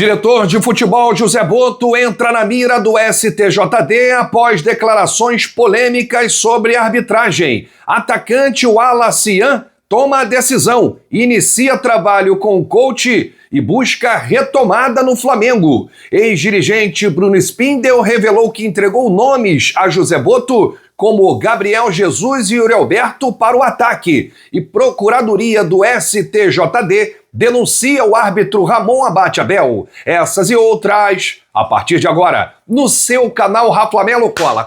Diretor de futebol José Botto entra na mira do STJD após declarações polêmicas sobre arbitragem. Atacante Wallace Yan toma a decisão, inicia trabalho com o coach e busca retomada no Flamengo. Ex-dirigente Bruno Spindel revelou que entregou nomes a José Botto como Gabriel Jesus e Yuri Alberto para o ataque. E Procuradoria do STJD denuncia o árbitro Ramon Abate Abel. Essas e outras, a partir de agora, no seu canal Raflamelo. Cola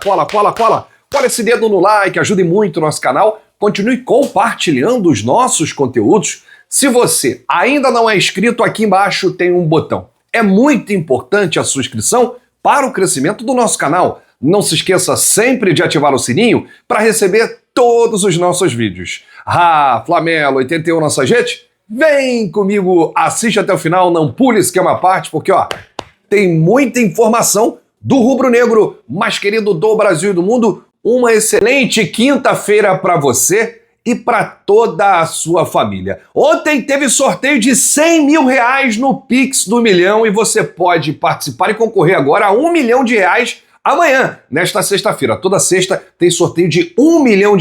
esse dedo no like, ajude muito o nosso canal. Continue compartilhando os nossos conteúdos. Se você ainda não é inscrito, aqui embaixo tem um botão. É muito importante a sua inscrição para o crescimento do nosso canal. Não se esqueça sempre de ativar o sininho para receber todos os nossos vídeos. Flamelo 81 nossa gente, vem comigo, assiste até o final, não pule esquema à parte, porque tem muita informação do rubro-negro mais querido do Brasil e do mundo. Uma excelente quinta-feira para você e para toda a sua família. Ontem teve sorteio de R$100 mil no Pix do Milhão e você pode participar e concorrer agora a R$1 milhão amanhã, nesta sexta-feira. Toda sexta tem sorteio de R$1 milhão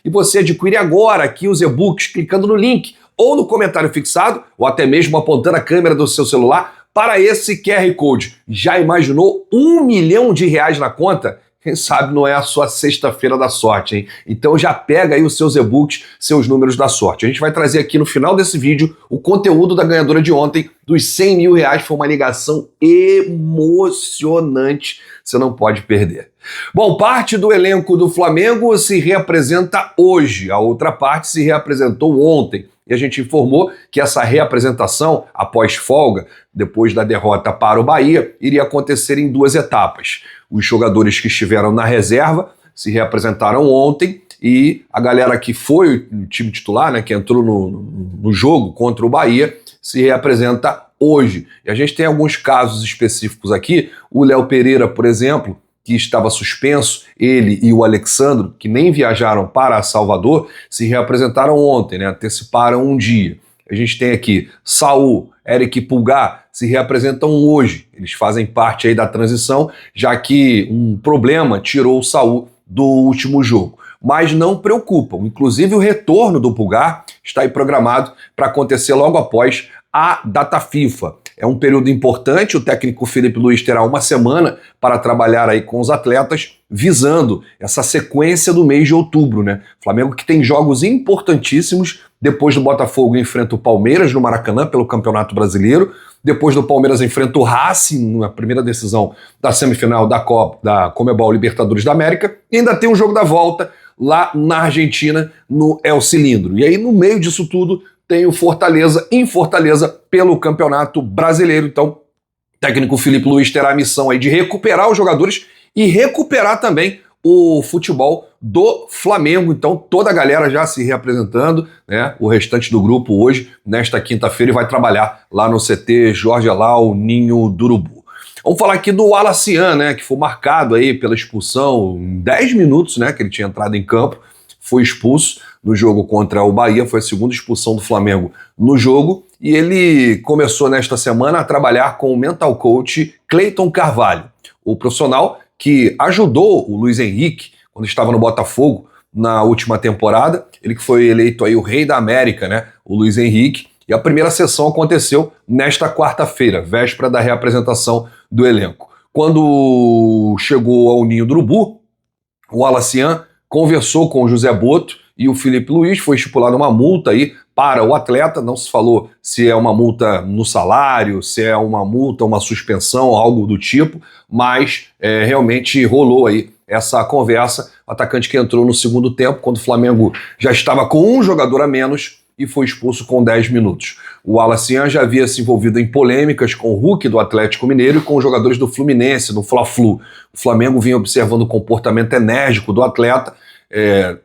e você adquire agora aqui os e-books clicando no link ou no comentário fixado ou até mesmo apontando a câmera do seu celular para esse QR Code. Já imaginou R$1 milhão na conta? Quem sabe não é a sua sexta-feira da sorte, hein? Então já pega aí os seus e-books, seus números da sorte. A gente vai trazer aqui no final desse vídeo o conteúdo da ganhadora de ontem dos R$100 mil. Foi uma ligação emocionante, você não pode perder. Bom, parte do elenco do Flamengo se reapresenta hoje, a outra parte se reapresentou ontem. E a gente informou que essa reapresentação, após folga, depois da derrota para o Bahia, iria acontecer em duas etapas. Os jogadores que estiveram na reserva se reapresentaram ontem e a galera que foi o time titular, né, que entrou no jogo contra o Bahia, se reapresenta hoje. E a gente tem alguns casos específicos aqui. O Léo Pereira, por exemplo, que estava suspenso, ele e o Alexandro, que nem viajaram para Salvador, se reapresentaram ontem, né? Anteciparam um dia. A gente tem aqui Saul, Eric Pulgar, se reapresentam hoje. Eles fazem parte aí da transição, já que um problema tirou o Saul do último jogo. Mas não preocupam, inclusive o retorno do Pulgar está aí programado para acontecer logo após a data FIFA. É um período importante, o técnico Felipe Luiz terá uma semana para trabalhar aí com os atletas, visando essa sequência do mês de outubro, né? Flamengo que tem jogos importantíssimos, depois do Botafogo enfrenta o Palmeiras no Maracanã pelo Campeonato Brasileiro, depois do Palmeiras enfrenta o Racing na primeira decisão da semifinal da Conmebol Libertadores da América, e ainda tem um jogo da volta lá na Argentina, no El Cilindro. E aí no meio disso tudo tem o Fortaleza em Fortaleza pelo Campeonato Brasileiro. Então, o técnico Felipe Luiz terá a missão aí de recuperar os jogadores e recuperar também o futebol do Flamengo. Então, toda a galera já se reapresentando, né? O restante do grupo hoje, nesta quinta-feira, e vai trabalhar lá no CT Jorge Alau, Ninho do Urubu. Vamos falar aqui do Wallace Yan, né? Que foi marcado aí pela expulsão em 10 minutos, né? Que ele tinha entrado em campo, foi expulso no jogo contra o Bahia, foi a segunda expulsão do Flamengo no jogo, e ele começou nesta semana a trabalhar com o mental coach Cleiton Carvalho, o profissional que ajudou o Luiz Henrique quando estava no Botafogo na última temporada, ele que foi eleito aí o rei da América, né, o Luiz Henrique, e a primeira sessão aconteceu nesta quarta-feira, véspera da reapresentação do elenco. Quando chegou ao Ninho do Urubu, o Wallace Yan conversou com o José Botto e o Felipe Luiz, foi estipulada uma multa aí para o atleta, não se falou se é uma multa no salário, se é uma multa, uma suspensão, algo do tipo, mas realmente rolou aí essa conversa. O atacante que entrou no segundo tempo, quando o Flamengo já estava com um jogador a menos e foi expulso com 10 minutos. O Wallace Yan já havia se envolvido em polêmicas com o Hulk do Atlético Mineiro e com os jogadores do Fluminense, no Fla-Flu. O Flamengo vinha observando o comportamento enérgico do atleta,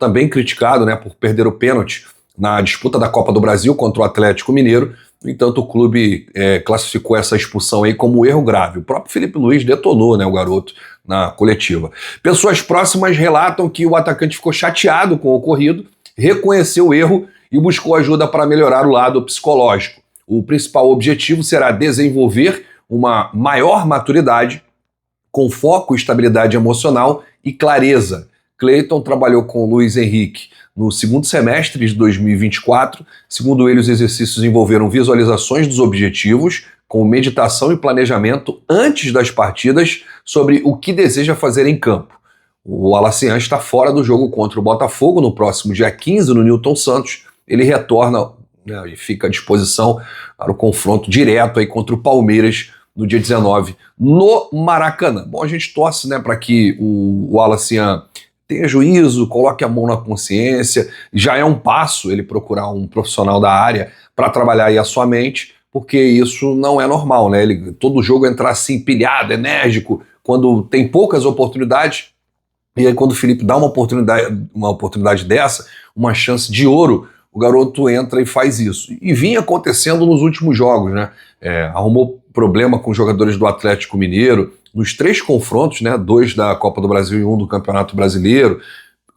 também criticado, né, por perder o pênalti na disputa da Copa do Brasil contra o Atlético Mineiro. No entanto, o clube classificou essa expulsão aí como erro grave. O próprio Felipe Luiz detonou, né, o garoto na coletiva. Pessoas próximas relatam que o atacante ficou chateado com o ocorrido, reconheceu o erro e buscou ajuda para melhorar o lado psicológico. O principal objetivo será desenvolver uma maior maturidade, com foco, estabilidade emocional e clareza. Cleiton trabalhou com o Luiz Henrique no segundo semestre de 2024. Segundo ele, os exercícios envolveram visualizações dos objetivos, com meditação e planejamento antes das partidas sobre o que deseja fazer em campo. O Alacian está fora do jogo contra o Botafogo no próximo dia 15 no Newton Santos. Ele retorna, né, e fica à disposição para o confronto direto aí contra o Palmeiras no dia 19 no Maracanã. Bom, a gente torce, né, para que o Alacian tenha juízo, coloque a mão na consciência. Já é um passo ele procurar um profissional da área para trabalhar aí a sua mente, porque isso não é normal, né? Ele todo jogo entrar assim pilhado, enérgico, quando tem poucas oportunidades. E aí quando o Felipe dá uma oportunidade dessa, uma chance de ouro, o garoto entra e faz isso. E vinha acontecendo nos últimos jogos, né? Arrumou problema com os jogadores do Atlético Mineiro, nos 3 confrontos, né? 2 da Copa do Brasil e 1 do Campeonato Brasileiro.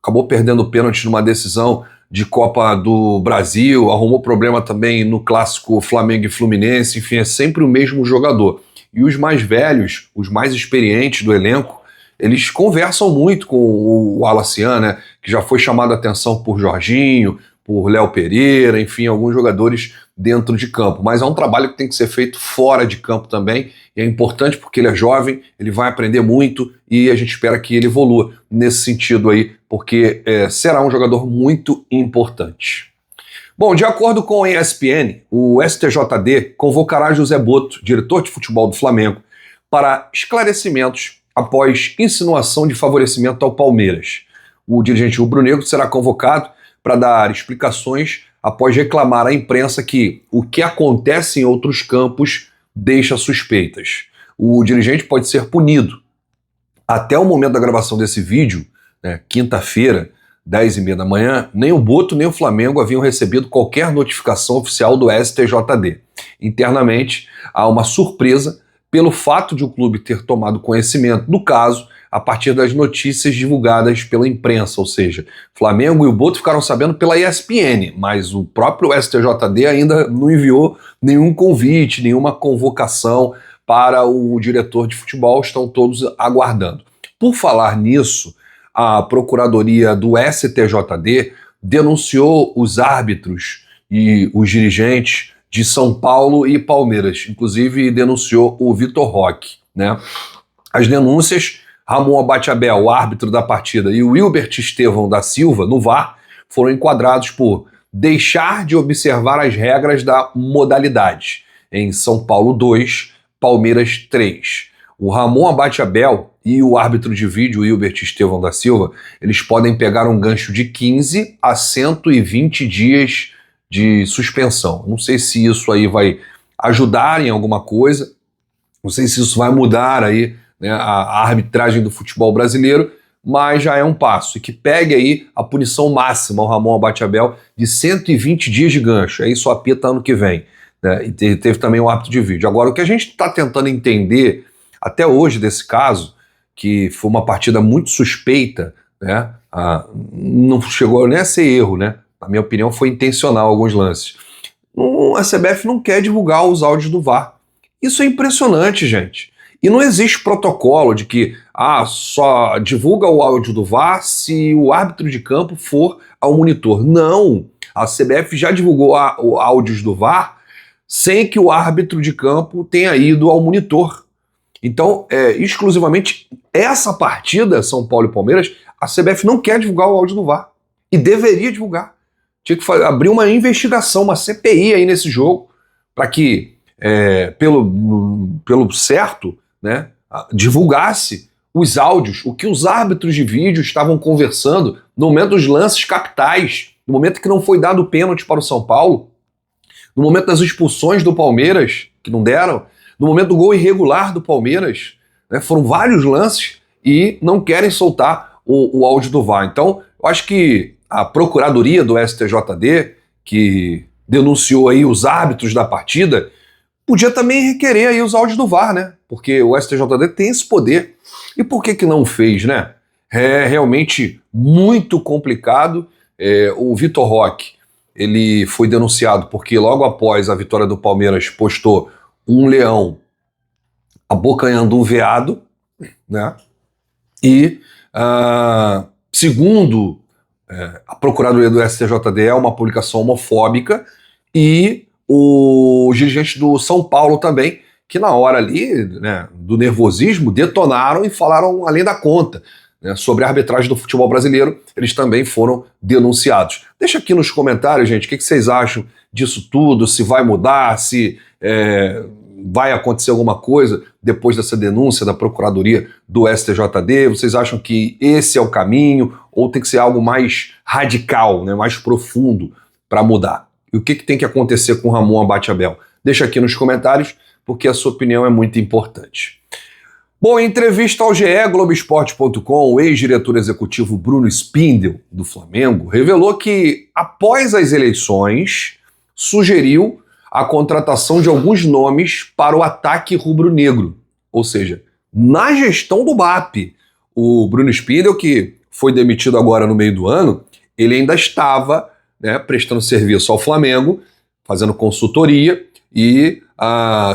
Acabou perdendo o pênalti numa decisão de Copa do Brasil, arrumou problema também no clássico Flamengo e Fluminense. Enfim, é sempre o mesmo jogador. E os mais velhos, os mais experientes do elenco, eles conversam muito com o Alacian, né, que já foi chamado a atenção por Jorginho, por Léo Pereira, enfim, alguns jogadores dentro de campo. Mas é um trabalho que tem que ser feito fora de campo também, e é importante porque ele é jovem, ele vai aprender muito, e a gente espera que ele evolua nesse sentido aí, porque será um jogador muito importante. Bom, de acordo com a ESPN, o STJD convocará José Botto, diretor de futebol do Flamengo, para esclarecimentos após insinuação de favorecimento ao Palmeiras. O dirigente rubro-negro será convocado para dar explicações após reclamar à imprensa que o que acontece em outros campos deixa suspeitas. O dirigente pode ser punido. Até o momento da gravação desse vídeo, né, quinta-feira, 10h30 da manhã, nem o Botto nem o Flamengo haviam recebido qualquer notificação oficial do STJD. Internamente, há uma surpresa pelo fato de o clube ter tomado conhecimento do caso a partir das notícias divulgadas pela imprensa, ou seja, Flamengo e o Botto ficaram sabendo pela ESPN, mas o próprio STJD ainda não enviou nenhum convite, nenhuma convocação para o diretor de futebol, estão todos aguardando. Por falar nisso, a Procuradoria do STJD denunciou os árbitros e os dirigentes de São Paulo e Palmeiras, inclusive denunciou o Vitor Roque, né? As denúncias, Ramon Abate-Abel, o árbitro da partida, e o Wilbert Estevão da Silva, no VAR, foram enquadrados por deixar de observar as regras da modalidade, em São Paulo 2, Palmeiras 3. O Ramon Abate-Abel e o árbitro de vídeo, Wilbert Estevão da Silva, eles podem pegar um gancho de 15 a 120 dias de suspensão. Não sei se isso aí vai ajudar em alguma coisa, não sei se isso vai mudar aí, né, a arbitragem do futebol brasileiro, mas já é um passo. E que pegue aí a punição máxima ao Ramon Abate-Abel de 120 dias de gancho. Aí só apita ano que vem. Né? E teve também o árbitro de vídeo. Agora, o que a gente está tentando entender até hoje desse caso, que foi uma partida muito suspeita, né? Não chegou nem a ser erro, né? Na minha opinião, foi intencional alguns lances. A CBF não quer divulgar os áudios do VAR. Isso é impressionante, gente. E não existe protocolo de que só divulga o áudio do VAR se o árbitro de campo for ao monitor. Não! A CBF já divulgou áudios do VAR sem que o árbitro de campo tenha ido ao monitor. Então, exclusivamente essa partida, São Paulo e Palmeiras, a CBF não quer divulgar o áudio do VAR. E deveria divulgar. Tinha que abrir uma investigação, uma CPI aí nesse jogo, para que, pelo certo, né, divulgasse os áudios, o que os árbitros de vídeo estavam conversando no momento dos lances capitais, no momento que não foi dado o pênalti para o São Paulo, no momento das expulsões do Palmeiras, que não deram, no momento do gol irregular do Palmeiras, né, foram vários lances e não querem soltar o áudio do VAR. Então, eu acho que a Procuradoria do STJD, que denunciou aí os árbitros da partida, podia também requerer aí os áudios do VAR, né? Porque o STJD tem esse poder. E por que não fez, né? É realmente muito complicado. O Vitor Roque, ele foi denunciado porque logo após a vitória do Palmeiras postou um leão abocanhando um veado, né? E, segundo a Procuradoria do STJD, é uma publicação homofóbica, e os dirigentes do São Paulo também, que na hora ali, né, do nervosismo, detonaram e falaram além da conta, né, sobre a arbitragem do futebol brasileiro. Eles também foram denunciados. Deixa aqui nos comentários, gente, o que vocês acham disso tudo, se vai mudar, se vai acontecer alguma coisa depois dessa denúncia da Procuradoria do STJD. Vocês acham que esse é o caminho ou tem que ser algo mais radical, né, mais profundo para mudar? E o que tem que acontecer com Ramon Abate Abel? Deixa aqui nos comentários, porque a sua opinião é muito importante. Bom, em entrevista ao GE, Globoesporte.com, o ex-diretor executivo Bruno Spindel, do Flamengo, revelou que, após as eleições, sugeriu a contratação de alguns nomes para o ataque rubro-negro. Ou seja, na gestão do BAP, o Bruno Spindel, que foi demitido agora no meio do ano, ele ainda estava, né, prestando serviço ao Flamengo, fazendo consultoria e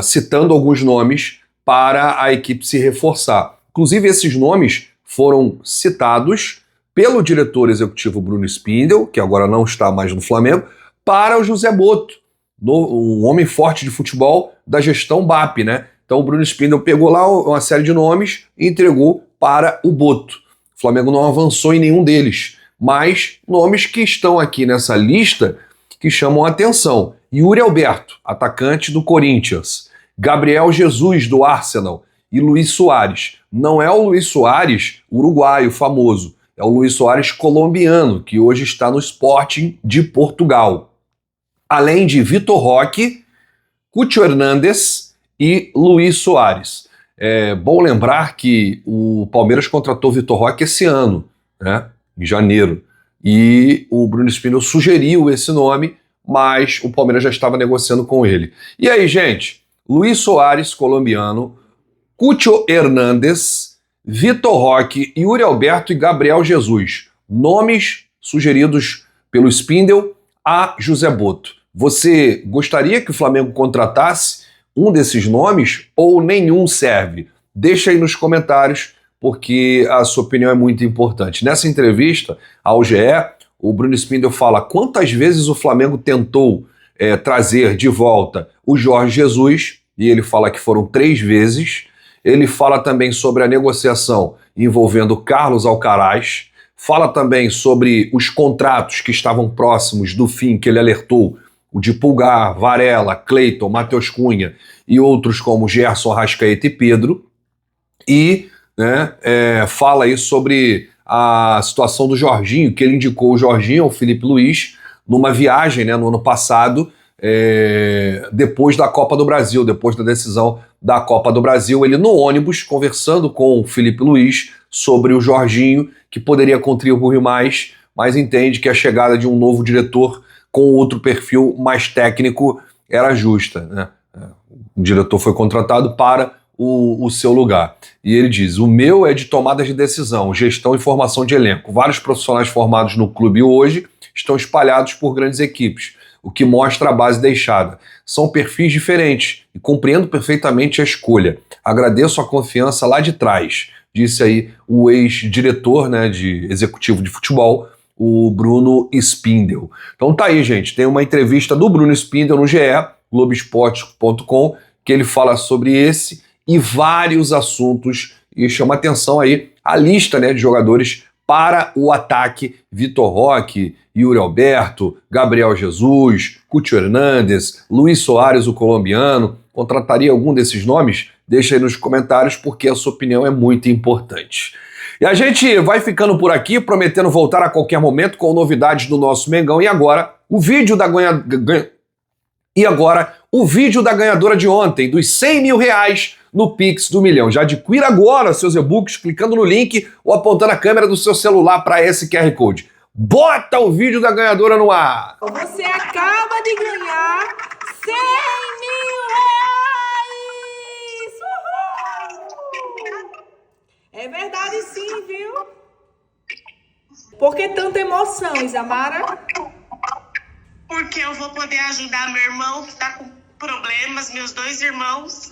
citando alguns nomes para a equipe se reforçar. Inclusive, esses nomes foram citados pelo diretor executivo Bruno Spindel, que agora não está mais no Flamengo, para o José Botto, um homem forte de futebol da gestão BAP, né? Então o Bruno Spindel pegou lá uma série de nomes e entregou para o Botto. O Flamengo não avançou em nenhum deles, mas nomes que estão aqui nessa lista que chamam a atenção. Yuri Alberto, atacante do Corinthians. Gabriel Jesus, do Arsenal. E Luis Soares. Não é o Luis Soares uruguaio famoso, é o Luis Soares colombiano, que hoje está no Sporting de Portugal. Além de Vitor Roque, Cúcio Hernández e Luis Soares. É bom lembrar que o Palmeiras contratou Vitor Roque esse ano, né, em janeiro. E o Bruno Spindel sugeriu esse nome, mas o Palmeiras já estava negociando com ele. E aí, gente? Luis Soares, colombiano, Cúcio Hernández, Vitor Roque, Yuri Alberto e Gabriel Jesus. Nomes sugeridos pelo Spindel a José Botto. Você gostaria que o Flamengo contratasse um desses nomes ou nenhum serve? Deixa aí nos comentários, porque a sua opinião é muito importante. Nessa entrevista ao GE, o Bruno Spindel fala quantas vezes o Flamengo tentou trazer de volta o Jorge Jesus, e ele fala que foram 3 vezes. Ele fala também sobre a negociação envolvendo Carlos Alcaraz, fala também sobre os contratos que estavam próximos do fim, que ele alertou, o de Pulgar, Varela, Cleiton, Matheus Cunha e outros como Gerson, Arrascaeta e Pedro, e fala aí sobre a situação do Jorginho, que ele indicou o Jorginho ao Felipe Luiz numa viagem, né, no ano passado, depois da Copa do Brasil, depois da decisão da Copa do Brasil, ele no ônibus conversando com o Felipe Luiz sobre o Jorginho, que poderia contribuir mais, mas entende que a chegada de um novo diretor com outro perfil mais técnico era justa, né? O diretor foi contratado para o seu lugar. E ele diz: o meu é de tomadas de decisão, gestão e formação de elenco. Vários profissionais formados no clube hoje estão espalhados por grandes equipes, o que mostra a base deixada. São perfis diferentes e compreendo perfeitamente a escolha. Agradeço a confiança lá de trás, disse aí o ex-diretor, né, de executivo de futebol, o Bruno Spindel. Então tá aí, gente, tem uma entrevista do Bruno Spindel no GE, Globoesporte.com, que ele fala sobre esse e vários assuntos e chama atenção aí a lista, né, de jogadores para o ataque: Vitor Roque, Yuri Alberto, Gabriel Jesus, Cúcio Hernández, Luis Soares, o colombiano. Contrataria algum desses nomes? Deixa aí nos comentários, porque a sua opinião é muito importante. E a gente vai ficando por aqui, prometendo voltar a qualquer momento com novidades do nosso Mengão. E agora, o vídeo da ganhadora de ontem, dos R$100 mil no Pix do Milhão. Já adquira agora seus e-books clicando no link ou apontando a câmera do seu celular para esse QR Code. Bota o vídeo da ganhadora no ar! Você acaba de ganhar R$100 mil! Uhul! É verdade sim, viu? Por que tanta emoção, Isamara? Porque eu vou poder ajudar meu irmão que tá com problemas, meus 2 irmãos.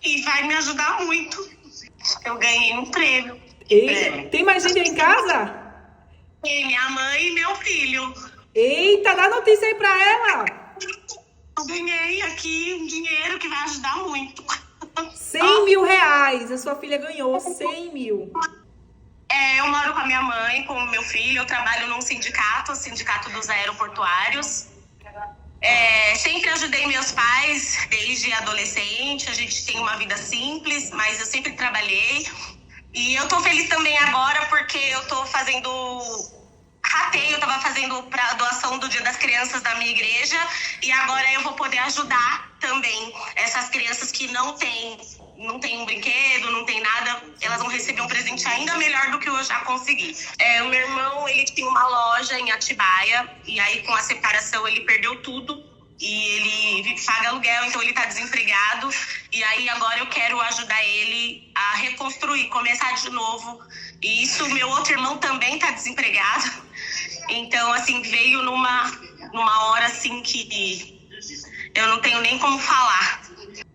e vai me ajudar muito. Eu ganhei um prêmio. Eita, tem mais gente aí em casa? E minha mãe e meu filho. Eita, dá notícia aí pra ela. Eu ganhei aqui um dinheiro que vai ajudar muito. 100 mil reais. A sua filha ganhou 100 mil. Eu moro com a minha mãe, com o meu filho. Eu trabalho num sindicato, o Sindicato dos Aeroportuários. Sempre ajudei meus pais desde adolescente. A gente tem uma vida simples, mas eu sempre trabalhei. E eu tô feliz também agora porque eu tô fazendo rateio, eu tava fazendo pra doação do Dia das Crianças da minha igreja. E agora eu vou poder ajudar também essas crianças que não têm um brinquedo, não tem nada. Elas vão receber um presente ainda melhor do que eu já consegui. O meu irmão, ele tinha uma loja em Atibaia. E aí com a separação ele perdeu tudo. E ele paga aluguel, então ele tá desempregado. E aí agora eu quero ajudar ele a reconstruir, começar de novo. E isso, meu outro irmão também tá desempregado. Então, assim, veio numa hora, assim, que eu não tenho nem como falar.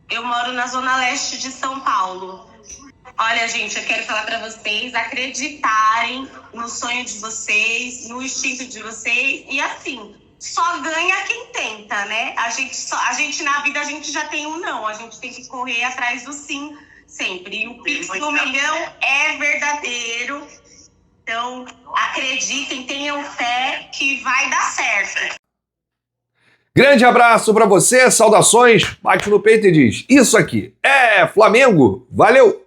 Eu moro na Zona Leste de São Paulo. Olha, gente, eu quero falar pra vocês acreditarem no sonho de vocês, no instinto de vocês. E assim, só ganha quem tenta, né? A gente na vida, a gente já tem um não. A gente tem que correr atrás do sim sempre. E o Pix do 1 milhão é verdadeiro. Então, acreditem, tenham fé que vai dar certo. Grande abraço pra você, saudações, bate no peito e diz: isso aqui é Flamengo, valeu!